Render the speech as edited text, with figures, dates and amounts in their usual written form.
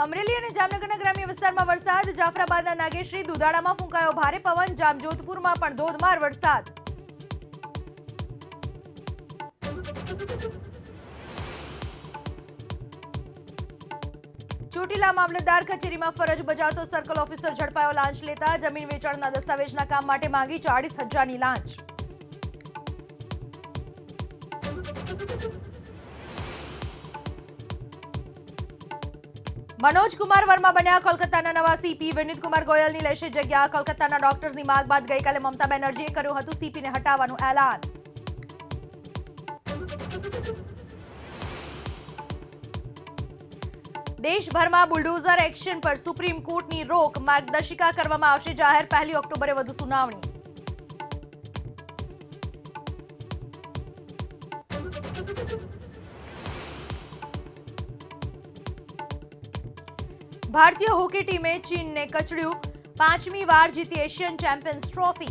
અમરેલી અને જામનગરના ગ્રામ્ય વિસ્તારમાં વરસાદ. જાફરાબાદના નાગેશ્રી દુધાળામાં ફૂંકાયો ભારે પવન. જામજોધપુરમાં પણ ધોધમાર વરસાદ. ચોટીલા મામલતદાર કચેરીમાં ફરજ બજાવતો સર્કલ ઓફિસર ઝડપાયો લાંચ લેતા. જમીન વેચાણના દસ્તાવેજના કામ માટે માંગી 40,000ની લાંચ. मनोज कुमार वर्मा बन्या कोलकाताना नवा सीपी. विनीत कुमार गोयलनी लेशे जग्या. कोलकाताना डॉक्टर्सनी माग बाद गईकाले ममता बेनर्जीए कर्युं हतुं सीपीने हटाववानुं ऐलान. देशभરમાં બુલડોઝર એક્શન પર સુપ્રીમ કોર્ટની રોક. માર્ગદર્શિકા કરવામાં આવશે જાહેર. 1 ઓક્ટોબરે વધુ સુનાવણી. भारतीय हॉकी टीमें चीन ने कचड्યું. 5મી વાર जीती एशियन चैंपियंस ट्रॉफी.